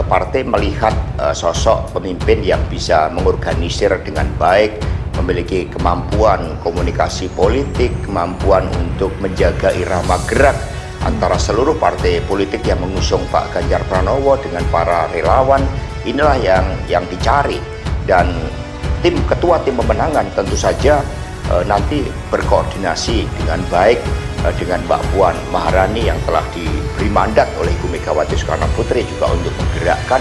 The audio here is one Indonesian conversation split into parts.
partai melihat sosok pemimpin yang bisa mengorganisir dengan baik, memiliki kemampuan komunikasi politik, kemampuan untuk menjaga irama gerak antara seluruh partai politik yang mengusung Pak Ganjar Pranowo dengan para relawan. Inilah yang dicari, dan ketua tim pemenangan tentu saja nanti berkoordinasi dengan baik dengan Mbak Puan Maharani yang telah diberi mandat oleh Ibu Megawati Soekarno Putri juga untuk menggerakkan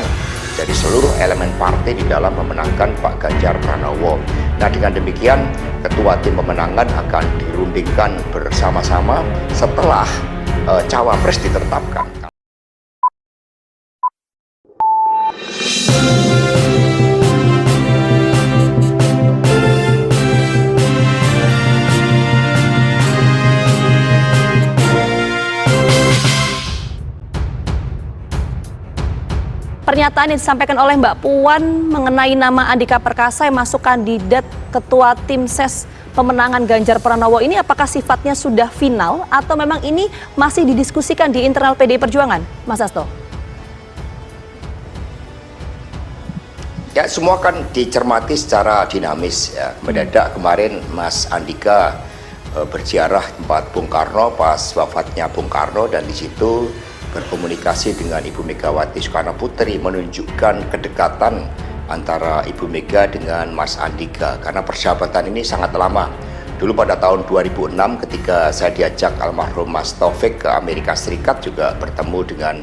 dari seluruh elemen partai di dalam memenangkan Pak Ganjar Pranowo. Nah, dengan demikian ketua tim pemenangan akan dirundingkan bersama-sama setelah cawapres ditetapkan. Pernyataan yang disampaikan oleh Mbak Puan mengenai nama Andika Perkasa yang masuk kandidat ketua tim ses pemenangan Ganjar Pranowo ini apakah sifatnya sudah final atau memang ini masih didiskusikan di internal PDI Perjuangan, Mas Hasto? Ya, semua kan dicermati secara dinamis ya. Mendadak kemarin Mas Andika berziarah tempat Bung Karno pas wafatnya Bung Karno, dan di situ berkomunikasi dengan Ibu Megawati Soekarno Putri, menunjukkan kedekatan antara Ibu Mega dengan Mas Andika karena persahabatan ini sangat lama. Dulu pada tahun 2006 ketika saya diajak almarhum Mas Taufik ke Amerika Serikat juga bertemu dengan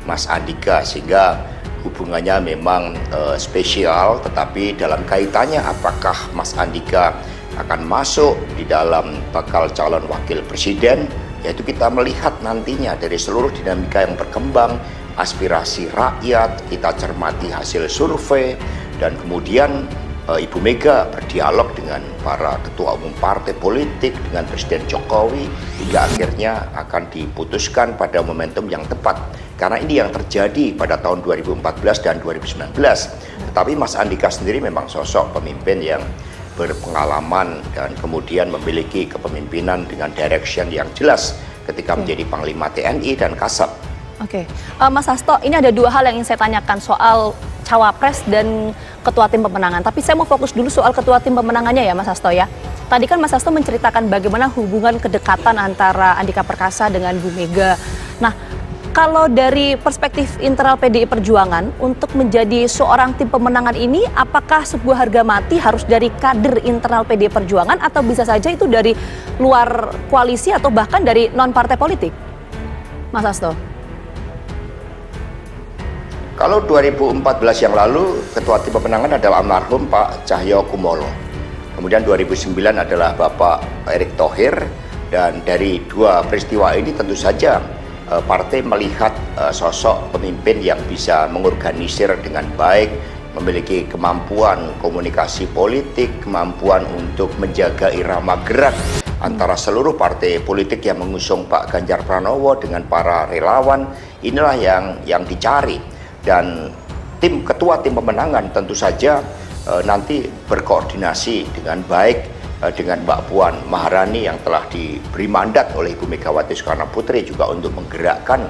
Mas Andika, sehingga hubungannya memang spesial. Tetapi dalam kaitannya apakah Mas Andika akan masuk di dalam bakal calon wakil presiden, yaitu kita melihat nantinya dari seluruh dinamika yang berkembang, aspirasi rakyat, kita cermati hasil survei, dan kemudian Ibu Mega berdialog dengan para ketua umum partai politik, dengan Presiden Jokowi, hingga akhirnya akan diputuskan pada momentum yang tepat. Karena ini yang terjadi pada tahun 2014 dan 2019. Tetapi Mas Andika sendiri memang sosok pemimpin yang berpengalaman dan kemudian memiliki kepemimpinan dengan direction yang jelas ketika menjadi Panglima TNI dan Kasat. Oke, Mas Hasto, ini ada dua hal yang ingin saya tanyakan soal cawapres dan ketua tim pemenangan. Tapi saya mau fokus dulu soal ketua tim pemenangannya ya, Mas Hasto ya. Tadi kan Mas Hasto menceritakan bagaimana hubungan kedekatan antara Andika Perkasa dengan Bu Mega. Nah, kalau dari perspektif internal PDI Perjuangan, untuk menjadi seorang tim pemenangan ini, apakah sebuah harga mati harus dari kader internal PDI Perjuangan atau bisa saja itu dari luar koalisi atau bahkan dari non-partai politik? Mas Hasto. Kalau 2014 yang lalu, ketua tim pemenangan adalah almarhum Pak Cahyokumolo. Kemudian 2009 adalah Bapak Erick Thohir, dan dari dua peristiwa ini tentu saja partai melihat sosok pemimpin yang bisa mengorganisir dengan baik, memiliki kemampuan komunikasi politik, kemampuan untuk menjaga irama gerak antara seluruh partai politik yang mengusung Pak Ganjar Pranowo dengan para relawan. Inilah yang dicari, dan ketua tim pemenangan tentu saja nanti berkoordinasi dengan baik dengan Mbak Puan Maharani yang telah diberi mandat oleh Ibu Megawati Soekarno Putri juga untuk menggerakkan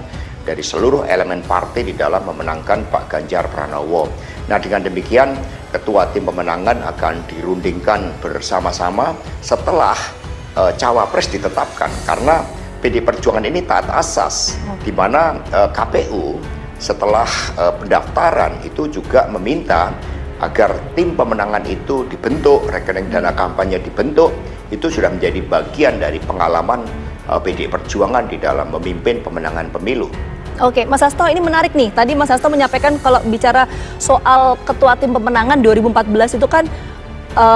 dari seluruh elemen partai di dalam memenangkan Pak Ganjar Pranowo. Nah, dengan demikian ketua tim pemenangan akan dirundingkan bersama-sama setelah cawapres ditetapkan, karena PDI Perjuangan ini taat asas, di mana KPU setelah pendaftaran itu juga meminta agar tim pemenangan itu dibentuk, rekening dana kampanye dibentuk. Itu sudah menjadi bagian dari pengalaman PDI Perjuangan di dalam memimpin pemenangan pemilu. Oke, Mas Hasto, ini menarik nih. Tadi Mas Hasto menyampaikan kalau bicara soal ketua tim pemenangan 2014 itu kan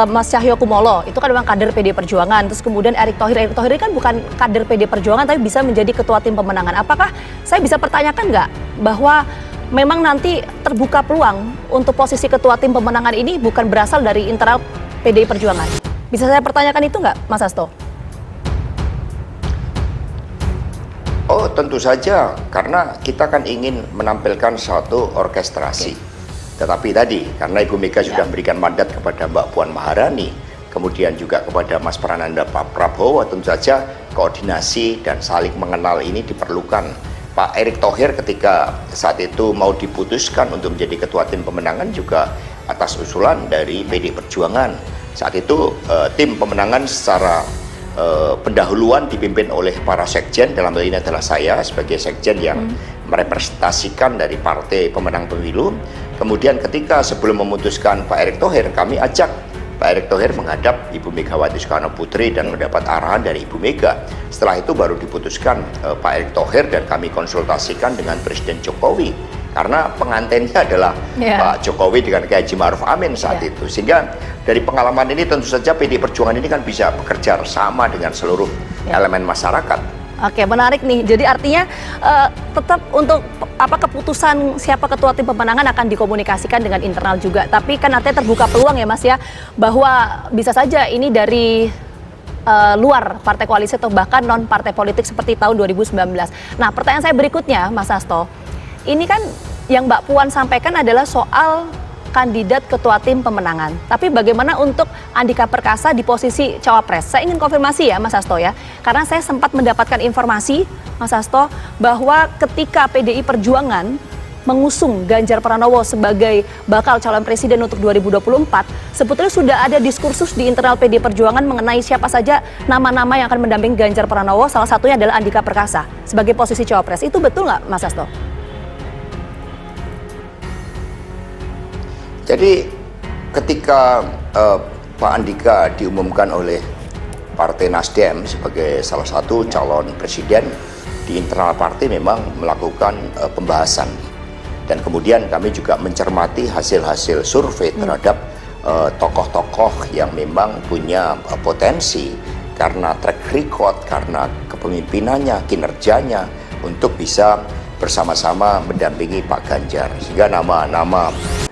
Mas Cahyokumolo, itu kan memang kader PDI Perjuangan. Terus kemudian Erick Thohir ini kan bukan kader PDI Perjuangan tapi bisa menjadi ketua tim pemenangan. Apakah saya bisa pertanyakan nggak bahwa memang nanti terbuka peluang untuk posisi ketua tim pemenangan ini bukan berasal dari internal PDI Perjuangan? Bisa saya pertanyakan itu nggak, Mas Hasto? Oh, tentu saja, karena kita kan ingin menampilkan suatu orkestrasi. Tetapi tadi, karena Ibu Mega sudah memberikan mandat kepada Mbak Puan Maharani, kemudian juga kepada Mas Prananda Pak Prabowo, tentu saja koordinasi dan saling mengenal ini diperlukan Pak Erick Thohir ketika saat itu mau diputuskan untuk menjadi ketua tim pemenangan juga atas usulan dari PD Perjuangan. Saat itu tim pemenangan secara pendahuluan dipimpin oleh para sekjen, dalam hal ini adalah saya sebagai sekjen yang merepresentasikan dari partai pemenang pemilu. Kemudian ketika sebelum memutuskan Pak Erick Thohir, kami ajak Pak Erick Thohir menghadap Ibu Megawati Soekarno Putri dan mendapat arahan dari Ibu Mega. Setelah itu baru diputuskan Pak Erick Thohir dan kami konsultasikan dengan Presiden Jokowi. Karena pengantinnya adalah Pak Jokowi dengan Kiai Haji Ma'ruf Amin saat itu. Sehingga dari pengalaman ini tentu saja PD Perjuangan ini kan bisa bekerja sama dengan seluruh elemen masyarakat. Oke, menarik nih. Jadi artinya tetap untuk keputusan siapa ketua tim pemenangan akan dikomunikasikan dengan internal juga. Tapi kan artinya terbuka peluang ya Mas ya, bahwa bisa saja ini dari luar partai koalisi atau bahkan non partai politik seperti tahun 2019. Nah, pertanyaan saya berikutnya Mas Hasto, ini kan yang Mbak Puan sampaikan adalah soal kandidat ketua tim pemenangan. Tapi bagaimana untuk Andika Perkasa di posisi cawapres? Saya ingin konfirmasi ya Mas Hasto ya. Karena saya sempat mendapatkan informasi Mas Hasto bahwa ketika PDI Perjuangan mengusung Ganjar Pranowo sebagai bakal calon presiden untuk 2024, sebetulnya sudah ada diskursus di internal PDI Perjuangan mengenai siapa saja nama-nama yang akan mendampingi Ganjar Pranowo, salah satunya adalah Andika Perkasa sebagai posisi cawapres. Itu betul nggak Mas Hasto? Jadi ketika Pak Andika diumumkan oleh Partai Nasdem sebagai salah satu calon presiden, di internal partai memang melakukan pembahasan. Dan kemudian kami juga mencermati hasil-hasil survei terhadap tokoh-tokoh yang memang punya potensi karena track record, karena kepemimpinannya, kinerjanya untuk bisa bersama-sama mendampingi Pak Ganjar. Sehingga nama-nama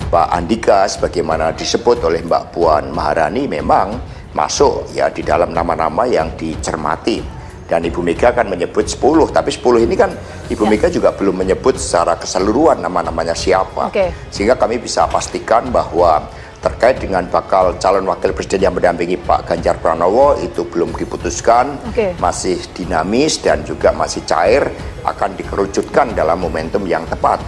Pak Andika sebagaimana disebut oleh Mbak Puan Maharani memang masuk ya di dalam nama-nama yang dicermati. Dan Ibu Mega kan menyebut 10, tapi 10 ini kan Ibu Mega juga belum menyebut secara keseluruhan nama-namanya siapa. Sehingga kami bisa pastikan bahwa terkait dengan bakal calon wakil presiden yang mendampingi Pak Ganjar Pranowo itu belum diputuskan, masih dinamis dan juga masih cair, akan dikerucutkan dalam momentum yang tepat.